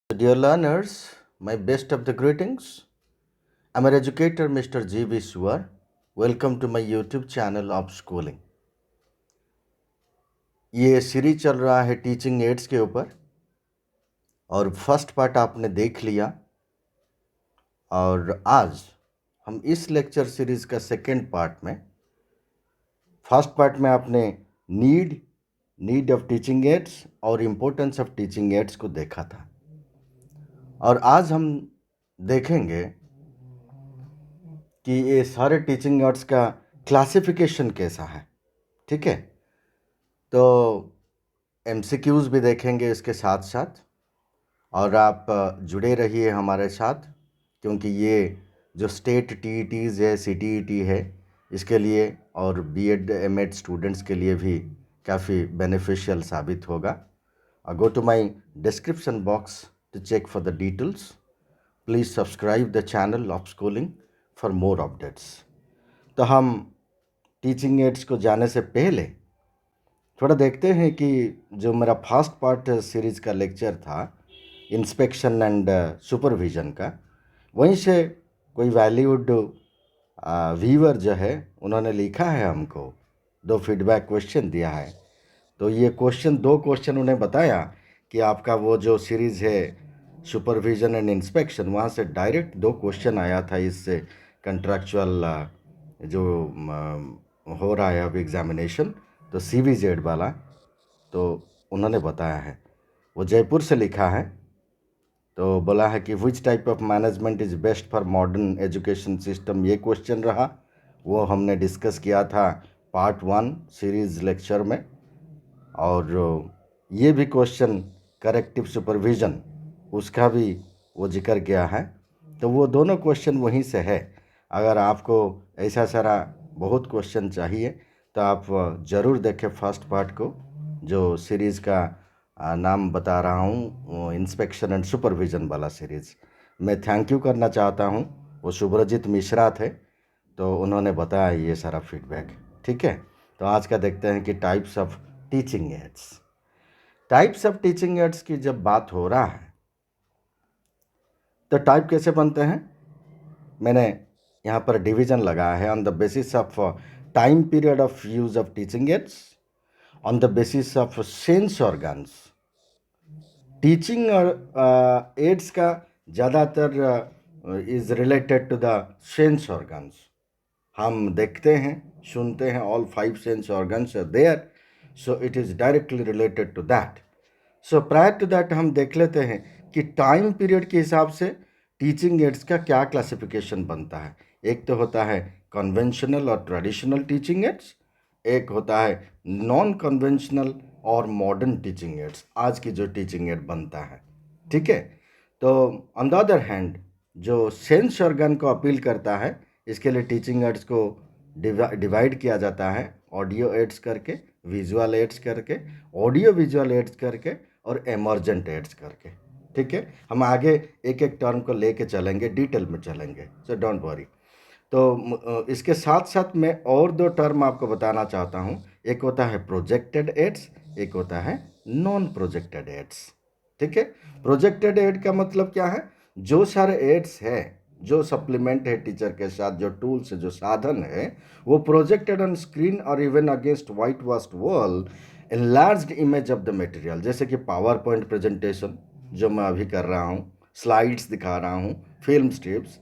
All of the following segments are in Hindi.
Dear learners, my best of the greetings. I'm your educator Mr. G. V. Swar. Welcome to my YouTube channel of schooling. ये सीरीज चल रहा है टीचिंग एड्स के ऊपर और फर्स्ट पार्ट आपने देख लिया और आज हम इस लेक्चर सीरीज का सेकेंड पार्ट में फर्स्ट पार्ट में आपने नीड ऑफ टीचिंग एड्स और इम्पोर्टेंस ऑफ टीचिंग एड्स को देखा था और आज हम देखेंगे कि ये सारे टीचिंग एड्स का क्लासिफिकेशन कैसा है। ठीक है, तो MCQs भी देखेंगे इसके साथ साथ और आप जुड़े रहिए हमारे साथ क्योंकि ये जो स्टेट TETs है CTET है इसके लिए और B.Ed M.Ed स्टूडेंट्स के लिए भी काफ़ी बेनिफिशियल साबित होगा। Go to my description box to check for the details. Please subscribe the channel of schooling for more updates. तो हम टीचिंग एड्स को जाने से पहले थोड़ा देखते हैं कि जो मेरा फर्स्ट पार्ट सीरीज़ का लेक्चर था इंस्पेक्शन एंड सुपरविज़न का, वहीं से कोई वैल्यूड व्यूअर जो है उन्होंने लिखा है हमको 2 फीडबैक क्वेश्चन दिया है। तो ये दो क्वेश्चन उन्हें बताया कि आपका वो जो सीरीज़ है सुपरविज़न एंड इंस्पेक्शन वहाँ से डायरेक्ट 2 क्वेश्चन आया था इससे कंट्रैक्चुअल जो हो रहा है अभी एग्जामिनेशन, तो CVZ वाला, तो उन्होंने बताया है। वो जयपुर से लिखा है, तो बोला है कि which type of management is best for modern education system, ये क्वेश्चन रहा। वो हमने डिस्कस किया था पार्ट 1 सीरीज़ लेक्चर में और ये भी क्वेश्चन करेक्टिव सुपरविज़न उसका भी वो जिक्र किया है। तो वो दोनों क्वेश्चन वहीं से है। अगर आपको ऐसा सारा बहुत क्वेश्चन चाहिए तो आप ज़रूर देखें फर्स्ट पार्ट को, जो सीरीज़ का नाम बता रहा हूँ इंस्पेक्शन एंड सुपरविज़न वाला सीरीज़। मैं थैंक यू करना चाहता हूँ, वो शुभ्रजीत मिश्रा थे, तो उन्होंने बताया ये सारा फीडबैक। ठीक है, तो आज का देखते हैं कि types of teaching ads. Types of teaching ads की जब बात हो रहा है तो टाइप कैसे बनते हैं, मैंने यहाँ पर डिवीज़न लगाया है on the basis of time period of use of teaching aids, on the basis of sense organs. Teaching aids का ज़्यादातर is related to the sense organs. हम देखते हैं, सुनते हैं, all 5 sense organs are there, so it is directly related to that. So prior to that हम देख लेते हैं कि टाइम पीरियड के हिसाब से टीचिंग एड्स का क्या क्लासिफिकेशन बनता है। एक तो होता है कन्वेंशनल और ट्रेडिशनल टीचिंग एड्स, एक होता है नॉन कन्वेंशनल और मॉडर्न टीचिंग एड्स, आज की जो टीचिंग एड बनता है। ठीक है, तो ऑन द अदर हैंड जो सेंस ऑर्गन को अपील करता है, इसके लिए टीचिंग एड्स को डिवाइड किया जाता है ऑडियो एड्स करके, विजुअल एड्स करके, ऑडियो विजुअल एड्स करके और एमर्जेंट एड्स करके। ठीक है, हम आगे एक एक टर्म को लेके चलेंगे, डिटेल में चलेंगे, सो डोंट वरी। तो इसके साथ साथ मैं और 2 टर्म आपको बताना चाहता हूँ। एक होता है प्रोजेक्टेड एड्स, एक होता है नॉन प्रोजेक्टेड एड्स। ठीक है, प्रोजेक्टेड एड का मतलब क्या है, जो सारे एड्स है, जो सप्लीमेंट है टीचर के साथ, जो टूल्स है, जो साधन है, वो प्रोजेक्टेड ऑन स्क्रीन और even against white vast wall enlarged image of the material, जैसे कि पावर पॉइंट प्रेजेंटेशन जो मैं अभी कर रहा हूँ, स्लाइड्स दिखा रहा हूँ, फिल्म स्ट्रिप्स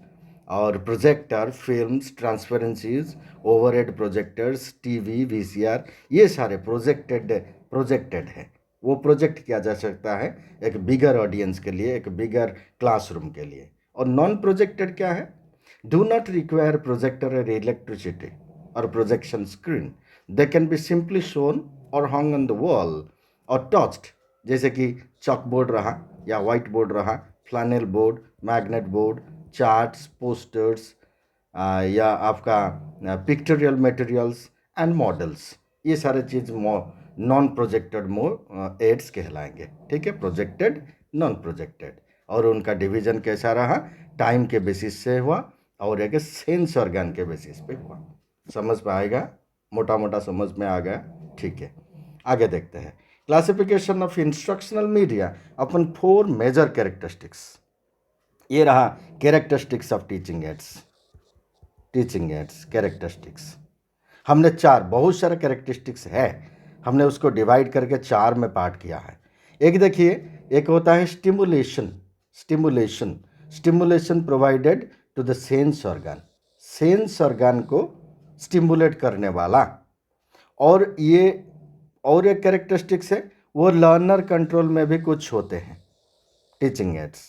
और projector, films, transparencies, overhead projectors, TV, VCR, ये सारे प्रोजेक्टेड है। वो प्रोजेक्ट किया जा सकता है एक बिगर ऑडियंस के लिए, एक बिगर क्लासरूम के लिए। और नॉन प्रोजेक्टेड क्या है, डू नॉट रिक्वायर प्रोजेक्टर और इलेक्ट्रिसिटी और projection screen, they can be simply shown और हंग ऑन द वॉल और टच्ड, जैसे कि चॉक बोर्ड रहा या वाइट बोर्ड रहा, flannel board, magnet board, charts, posters या आपका पिक्टोरियल मटेरियल्स एंड मॉडल्स, ये सारे चीज़ नॉन प्रोजेक्टेड एड्स कहलाएंगे। ठीक है, प्रोजेक्टेड, नॉन प्रोजेक्टेड, और उनका डिवीज़न कैसा रहा, टाइम के बेसिस से हुआ और एक सेंस ऑर्गन के बेसिस पे हुआ। समझ में आएगा, मोटा मोटा समझ में आ गया। ठीक है, आगे देखते हैं। Classification of instructional media upon 4 major characteristics. ये रहा characteristics of teaching aids characteristics. हमने 4, बहुत सारे कैरेक्टरिस्टिक्स है, हमने उसको डिवाइड करके 4 में पार्ट किया है। एक देखिए, एक होता है stimulation provided to the sense organ को स्टिमुलेट करने वाला। और एक कैरेक्टरिस्टिक्स है, वो लर्नर कंट्रोल में भी कुछ होते हैं टीचिंग एड्स,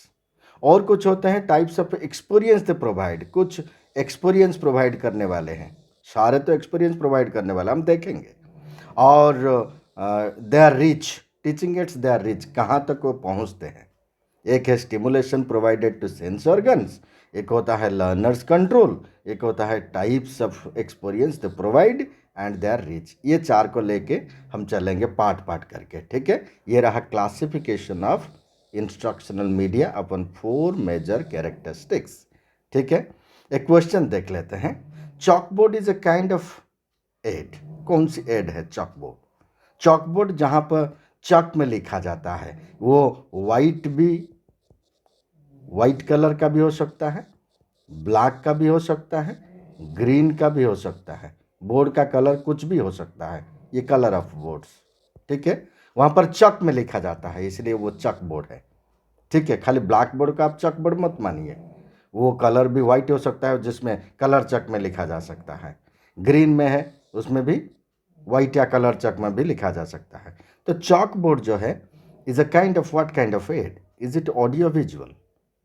और कुछ होते हैं types of experience they provide, कुछ एक्सपीरियंस प्रोवाइड करने वाले हैं। सारे तो एक्सपीरियंस प्रोवाइड करने वाला हम देखेंगे। और they are rich, teaching aids they are rich, कहाँ तक वो पहुँचते हैं। एक है stimulation provided to sense organs, एक होता है लर्नर्स कंट्रोल, एक होता है types of experience they provide and they are rich. ये 4 को लेके हम चलेंगे पार्ट करके, ठीक है। ये रहा classification of instructional media upon 4 major characteristics, ठीक है। एक क्वेश्चन देख लेते हैं। Chalkboard is a kind of aid. कौन सी एड है? चॉकबोर्ड जहाँ पर चॉक में लिखा जाता है, वो वाइट कलर का भी हो सकता है, ब्लैक का भी हो सकता है, ग्रीन का भी हो सकता है। बोर्ड का कलर कुछ भी हो सकता है, ये कलर ऑफ बोर्ड्स, ठीक है। वहाँ पर चॉक में लिखा जाता है, इसलिए वो चॉक बोर्ड है, ठीक है। खाली ब्लैक बोर्ड का आप चॉक बोर्ड मत मानिए, वो कलर भी वाइट हो सकता है जिसमें कलर चॉक में लिखा जा सकता है। ग्रीन में है, उसमें भी वाइट या कलर चॉक में भी लिखा जा सकता है। तो चॉक बोर्ड जो है is a kind of what kind of aid? Is it audio visual?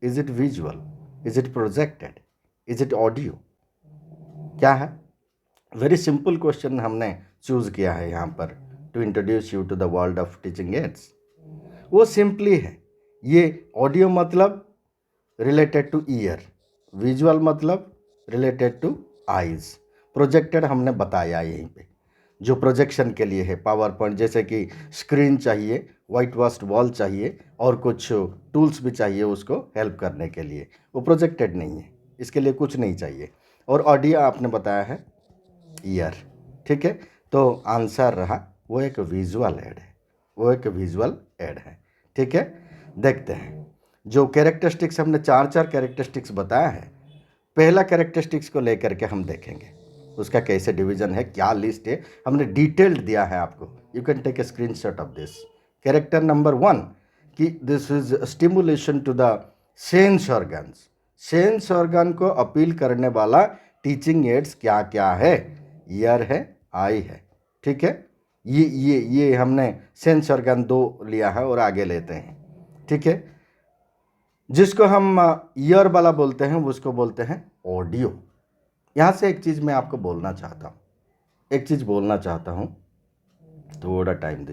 Is it visual? Is it projected? Is it audio? क्या है? वेरी सिंपल क्वेश्चन हमने चूज किया है यहाँ पर to introduce you to the world of teaching aids. वो सिंपली है, ये ऑडियो मतलब रिलेटेड टू ईयर, विजुअल मतलब रिलेटेड टू आइज, प्रोजेक्टेड हमने बताया यहीं पे। जो प्रोजेक्शन के लिए है, पावर पॉइंट, जैसे कि स्क्रीन चाहिए, वाइट वॉश्ड वॉल चाहिए और कुछ टूल्स भी चाहिए उसको हेल्प करने के लिए, वो प्रोजेक्टेड नहीं है, इसके लिए कुछ नहीं चाहिए। और ऑडियो आपने बताया है ईयर, ठीक है। तो आंसर रहा वो एक विजुअल एड है, ठीक है। देखते हैं जो कैरेक्टरिस्टिक्स हमने 4 कैरेक्टरिस्टिक्स बताया है, पहला कैरेक्टरिस्टिक्स को लेकर के हम देखेंगे उसका कैसे डिवीजन है, क्या लिस्ट है, हमने डिटेल्ड दिया है आपको। You can take a screenshot of this. Character number 1 कि this is stimulation to the sense organ को अपील करने वाला टीचिंग एड्स क्या क्या है? ईयर है, आई है, ठीक है। ये हमने सेंस ऑर्गन 2 लिया है और आगे लेते हैं, ठीक है। जिसको हम ईयर वाला बोलते हैं उसको बोलते हैं ऑडियो। यहाँ से एक चीज़ मैं आपको बोलना चाहता हूँ, थोड़ा टाइम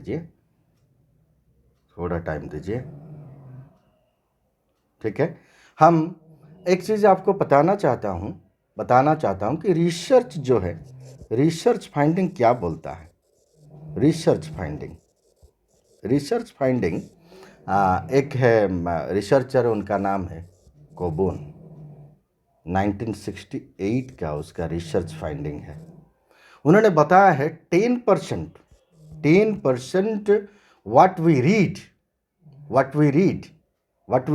दीजिए, ठीक है। हम एक चीज़ आपको बताना चाहता हूँ कि रिसर्च जो है, रिसर्च फाइंडिंग क्या बोलता है। रिसर्च फाइंडिंग एक है रिसर्चर, उनका नाम है कोबून, 1968 का उसका रिसर्च फाइंडिंग है। उन्होंने बताया है 10% what we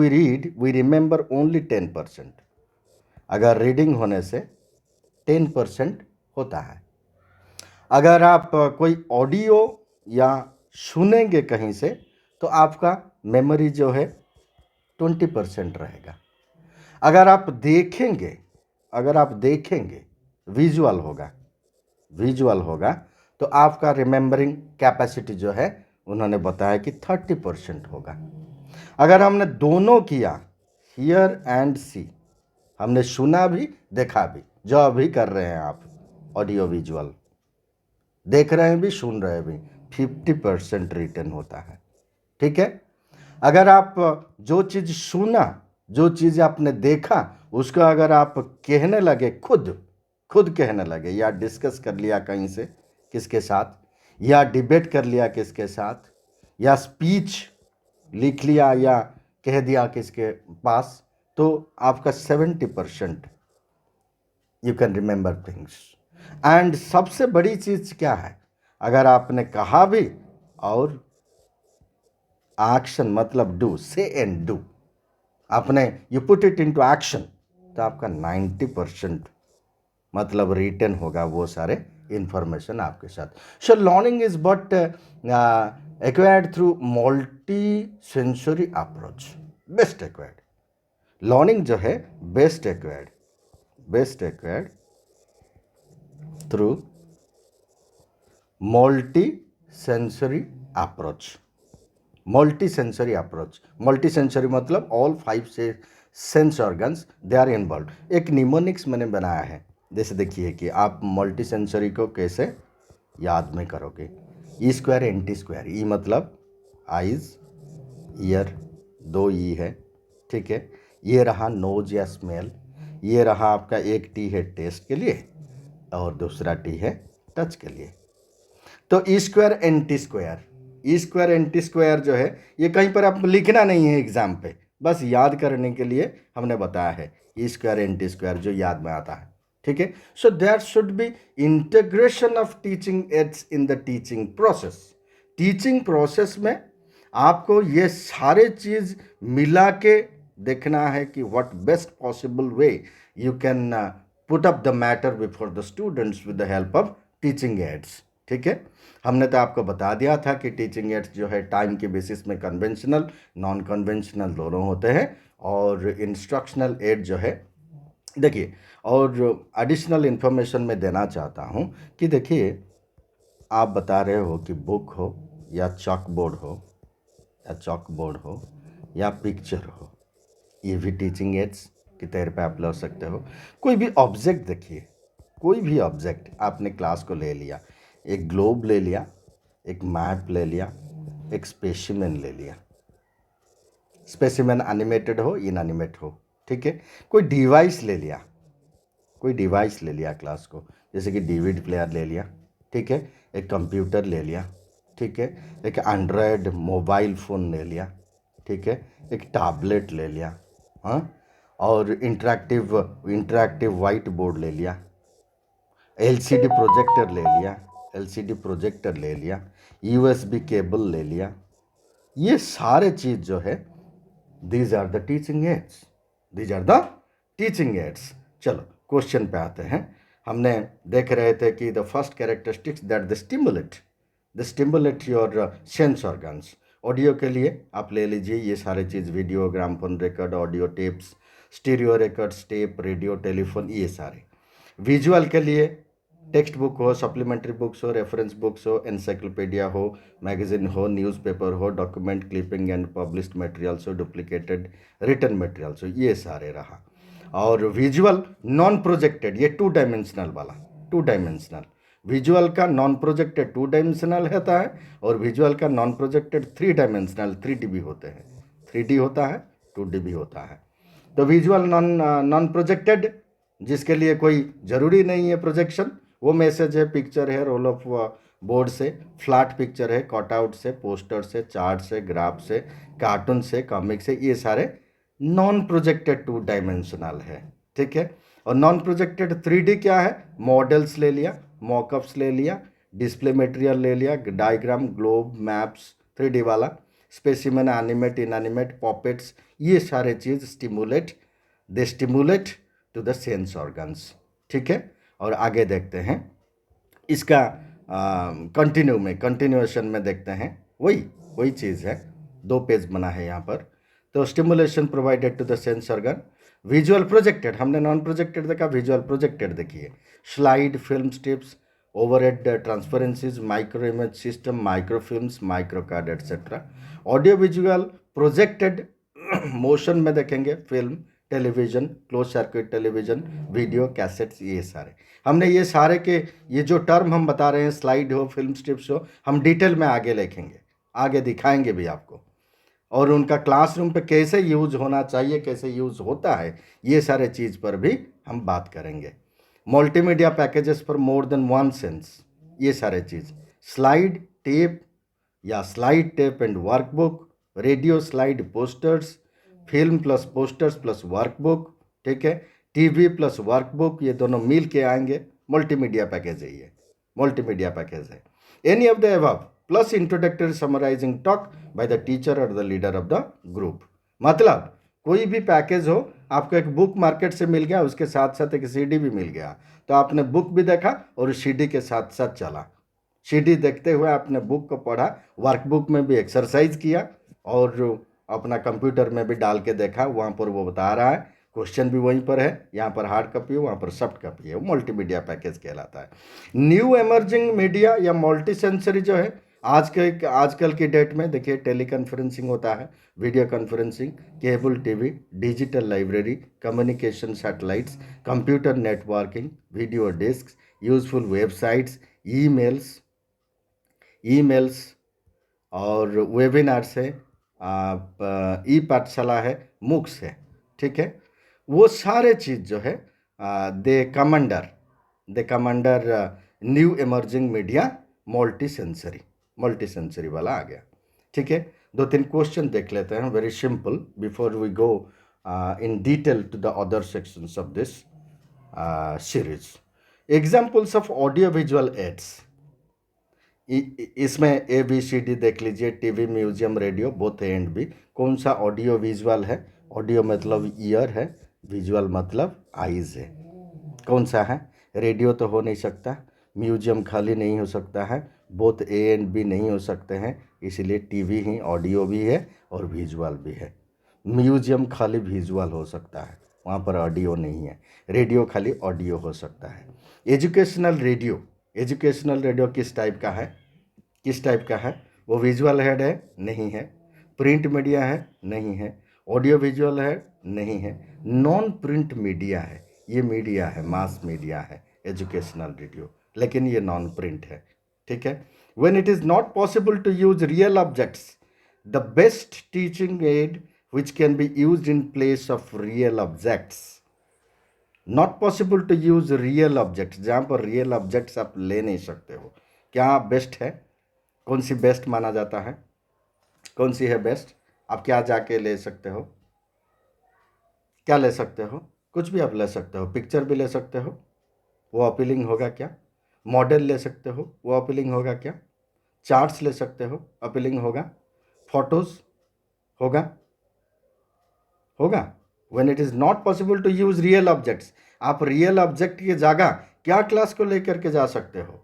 read we remember only 10%। अगर रीडिंग होने से 10% होता है। अगर आप कोई ऑडियो या सुनेंगे कहीं से तो आपका मेमोरी जो है 20% रहेगा। अगर आप देखेंगे विजुअल होगा तो आपका रिमेंबरिंग कैपेसिटी जो है उन्होंने बताया कि 30% होगा। अगर हमने दोनों किया, हियर एंड सी, हमने सुना भी देखा भी, जो अभी कर रहे हैं आप, ऑडियो विजुअल देख रहे हैं भी सुन रहे हैं भी, 50% रिटर्न होता है, ठीक है। अगर आप जो चीज़ सुना, जो चीज़ आपने देखा, उसको अगर आप कहने लगे, खुद कहने लगे, या डिस्कस कर लिया कहीं से किसके साथ, या डिबेट कर लिया किसके साथ, या स्पीच लिख लिया या कह दिया किसके पास, तो आपका 70% you can remember things. And सबसे बड़ी चीज़ क्या है, अगर आपने कहा भी और एक्शन मतलब डू, से एंड डू, आपने you put it into action, तो आपका 90% मतलब रिटर्न होगा वो सारे इंफॉर्मेशन आपके साथ। So learning is but acquired through multi sensory approach, best acquired. Learning जो है best acquired through multi sensory approach. Multi sensory approach, multi sensory मतलब ऑल 5 से sense organs they are involve. एक निमोनिक्स मैंने बनाया है, जैसे देखिए कि आप मल्टी सेंसरी को कैसे याद में करोगे। ई स्क्वायर एन टी स्क्वायर, ई मतलब आइज, ईयर, 2 ई है, ठीक है। ये रहा नोज या स्मेल, ये रहा आपका एक टी है टेस्ट के लिए और दूसरा टी है टच के लिए। तो ई स्क्वायर एन टी स्क्वायर, ई स्क्वायर एन टी स्क्वायर जो है ये कहीं पर आप लिखना नहीं है एग्जाम पे, बस याद करने के लिए हमने बताया है। E square N T square जो याद में आता है, ठीक है। So there should be integration of teaching aids in the teaching process. Teaching process में आपको ये सारे चीज़ मिला के देखना है कि what best possible way you can put up the matter before the students with the help of teaching ads, ठीक है। हमने तो आपको बता दिया था कि टीचिंग एड्स जो है टाइम के बेसिस में कन्वेंशनल नॉन कन्वेंशनल दोनों होते हैं, और इंस्ट्रक्शनल एड जो है देखिए। और एडिशनल इन्फॉर्मेशन मैं देना चाहता हूँ कि देखिए, आप बता रहे हो कि बुक हो या चॉक बोर्ड हो या पिक्चर हो, ये भी टीचिंग एड्स के तौर पे आप ला सकते हो। कोई भी ऑब्जेक्ट देखिए, कोई भी ऑब्जेक्ट आपने क्लास को ले लिया, एक ग्लोब ले लिया, एक मैप ले लिया, एक स्पेसिमेन ले लिया, स्पेसिमेन एनिमेटेड हो इनएनिमेट हो, ठीक है। कोई डिवाइस ले लिया क्लास को, जैसे कि डीवीडी प्लेयर ले लिया, ठीक है, एक कंप्यूटर ले लिया, ठीक है, एक एंड्रॉयड मोबाइल फ़ोन ले लिया, ठीक है, एक टैबलेट ले लिया, हाँ, और इंटरेक्टिव वाइट बोर्ड ले लिया, एलसीडी प्रोजेक्टर ले लिया, यूएसबी केबल ले लिया। ये सारे चीज़ जो है these are the teaching aids. चलो क्वेश्चन पे आते हैं। हमने देख रहे थे कि the first characteristics that the stimulate your sense organs. Audio के लिए आप ले लीजिए ये सारे चीज़, video, gramophone record, audio tapes, stereo records, tape, radio, telephone, ये सारे। विजुअल के लिए टेक्स्ट बुक हो, सप्लीमेंट्री बुक्स हो, रेफरेंस बुक्स हो, एनसाइक्लोपीडिया हो, मैगजीन हो, न्यूज़पेपर हो, document clipping and published materials हो, डुप्लीकेटेड रिटर्न मटेरियल्स हो, ये सारे रहा। और विजुअल नॉन प्रोजेक्टेड, ये 2 डायमेंशनल वाला, 2 डायमेंशनल विजुअल का नॉन प्रोजेक्टेड 2 डायमेंशनल होता है, और विजुअल का नॉन प्रोजेक्टेड 3 डायमेंशनल 3D भी होते हैं। 3D होता है, 2D भी होता है। तो विजुअल नॉन प्रोजेक्टेड, जिसके लिए कोई ज़रूरी नहीं है प्रोजेक्शन, वो मैसेज है, पिक्चर है, रोल ऑफ बोर्ड से, फ्लैट पिक्चर है, कटआउट से, पोस्टर से, चार्ट से, ग्राफ से, कार्टून से, कॉमिक से, ये सारे नॉन प्रोजेक्टेड 2 डायमेंशनल है, ठीक है। और नॉन प्रोजेक्टेड 3D क्या है? मॉडल्स ले लिया, मॉकअप्स ले लिया, डिस्प्ले मटेरियल ले लिया, डायग्राम, ग्लोब, मैप्स 3D वाला, स्पेसिमेन, एनिमेट, इनएनिमेट, पॉपेट्स, ये सारे चीज़ stimulate to the sense organs, ठीक है। और आगे देखते हैं इसका कंटिन्यूएशन में देखते हैं, वही चीज़ है, 2 पेज बना है यहाँ पर। तो stimulation provided to the sense organ, visual projected, हमने नॉन प्रोजेक्टेड देखा, विजुअल प्रोजेक्टेड देखिए, slide, film strips, overhead transparencies, micro image system, microfilms, micro card etcetera. Audio visual projected motion में देखेंगे, film, television, close circuit television, video, cassettes, ये सारे। हमने ये सारे के ये जो टर्म हम बता रहे हैं, स्लाइड हो, फिल्म स्ट्रिप्स हो, हम डिटेल में आगे लिखेंगे, आगे दिखाएंगे भी आपको, और उनका क्लासरूम पे कैसे यूज़ होना चाहिए, कैसे यूज़ होता है, ये सारे चीज़ पर भी हम बात करेंगे। Multimedia packages for more than 1 sense, ये सारे चीज़, स्लाइड टेप या slide tape and workbook, radio slide posters, film plus posters plus workbook, ठीक है, टीवी प्लस वर्कबुक, ये दोनों मिल के आएंगे, मल्टीमीडिया पैकेज है, ये मल्टीमीडिया पैकेज है। Any of the above, plus introductory summarizing talk by the teacher or the leader of the group. मतलब कोई भी पैकेज हो, आपको एक बुक मार्केट से मिल गया, उसके साथ साथ एक सीडी भी मिल गया, तो आपने बुक भी देखा और सीडी के साथ साथ चला। सीडी देखते हुए आपने बुक को पढ़ा, वर्कबुक में भी एक्सरसाइज किया और अपना कंप्यूटर में भी डाल के देखा, वहाँ पर वो बता रहा है, क्वेश्चन भी वहीं पर है, यहाँ पर हार्ड कॉपी है, वहाँ पर सॉफ्ट कॉपी है, वो मल्टीमीडिया पैकेज कहलाता है। न्यू एमर्जिंग मीडिया या मल्टी सेंसरी जो है, आजकल की डेट में देखिए टेली कॉन्फ्रेंसिंग होता है, video conferencing, cable TV, digital library, communication satellites, computer networking, video disc, useful websites, emails और वेबिनार्स है, आप ई पाठशाला है, मूक्स है, ठीक है। वो सारे चीज़ जो है they come under new emerging media multi sensory वाला आ गया, ठीक है। 2-3 क्वेश्चन देख लेते हैं, very simple, before we go in detail to the other sections of this series. Examples of audio visual aids, इसमें ABCD देख लीजिए, TV, museum, radio, both A and B. कौन सा ऑडियो विजुअल है? ऑडियो मतलब ईयर है, विजुअल मतलब आइज़ है। कौन सा है? रेडियो तो हो नहीं सकता, म्यूजियम खाली नहीं हो सकता है, बोथ ए एंड बी नहीं हो सकते हैं, इसलिए टीवी ही ऑडियो भी है और विजुअल भी है। म्यूजियम खाली विजुअल हो सकता है, वहाँ पर ऑडियो नहीं है। रेडियो खाली ऑडियो हो सकता है। एजुकेशनल रेडियो किस टाइप का है? वो विजुअल हेड है? नहीं है। प्रिंट मीडिया है? नहीं है। ऑडियो विजुअल है? नहीं है। नॉन प्रिंट मीडिया है, ये मीडिया है, मास मीडिया है एजुकेशनल रेडियो, लेकिन ये नॉन प्रिंट है, ठीक है। When it is not possible to use real objects, the best teaching aid which can be used in place of real objects, not possible to use real objects, जहाँ पर रियल ऑब्जेक्ट्स आप ले नहीं सकते हो, क्या बेस्ट है? कौन सी बेस्ट माना जाता है? कौन सी है बेस्ट? आप क्या जाके ले सकते हो? क्या ले सकते हो? कुछ भी आप ले सकते हो, पिक्चर भी ले सकते हो, वो अपीलिंग होगा क्या? मॉडल ले सकते हो, वो अपीलिंग होगा क्या? चार्ट्स ले सकते हो, अपीलिंग होगा? फोटोज होगा? When it is not possible to use real objects, आप रियल ऑब्जेक्ट की जगह क्या क्लास को लेकर के जा सकते हो?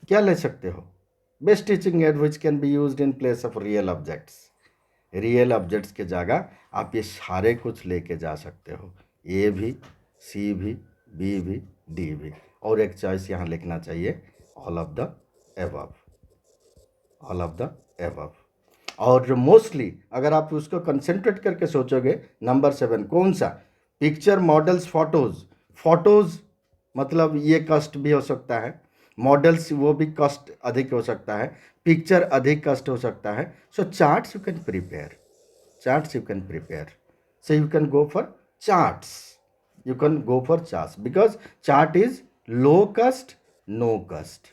क्या ले सकते हो? Best teaching add which can be used in place of real objects, real objects के जगह आप ये सारे कुछ लेके जा सकते हो, ए भी, सी भी, बी भी, डी भी, और एक चॉइस यहाँ लिखना चाहिए, all of the above, all of the above. और मोस्टली अगर आप उसको कंसंट्रेट करके सोचोगे, नंबर 7 कौन सा? पिक्चर, मॉडल्स, फोटोज़ मतलब ये कस्ट भी हो सकता है, मॉडल्स वो भी कस्ट अधिक हो सकता है, पिक्चर अधिक कस्ट हो सकता है। So charts you can prepare, so you can go for charts, because chart is low cost no cost,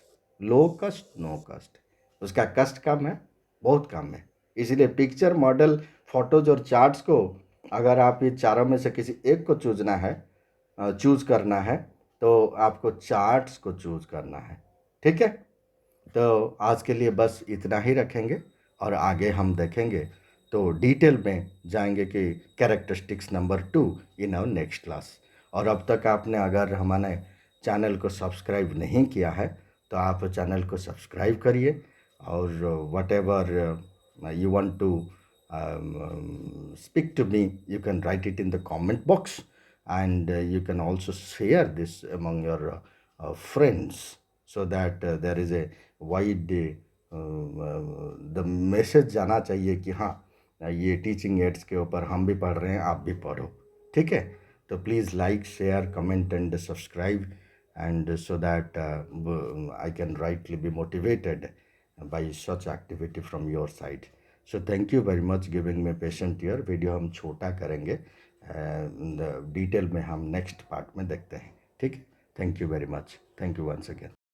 उसका कस्ट कम है, बहुत कम है, इसलिए पिक्चर, मॉडल, फोटोज और चार्ट्स को अगर आप ये चारों में से किसी एक को चूज़ करना है तो आपको चार्ट्स को चूज़ करना है, ठीक है। तो आज के लिए बस इतना ही रखेंगे और आगे हम देखेंगे तो डिटेल में जाएंगे कि characteristics number 2 in our next class. और अब तक आपने अगर हमारे चैनल को सब्सक्राइब नहीं किया है तो आप चैनल को सब्सक्राइब करिए, और what ever you want to speak to me, you can write it in the comment box, and you can also share this among your friends, so that there is a wide the message जाना चाहिए कि हाँ ये टीचिंग एड्स के ऊपर हम भी पढ़ रहे हैं, आप भी पढ़ो, ठीक है। तो please like, share, comment and subscribe, and so that I can rightly be motivated by such activity from your side. So thank you very much giving me patient ear. Video हम छोटा करेंगे, डिटेल में हम नेक्स्ट पार्ट में देखते हैं, ठीक है। Thank you very much, thank you once again.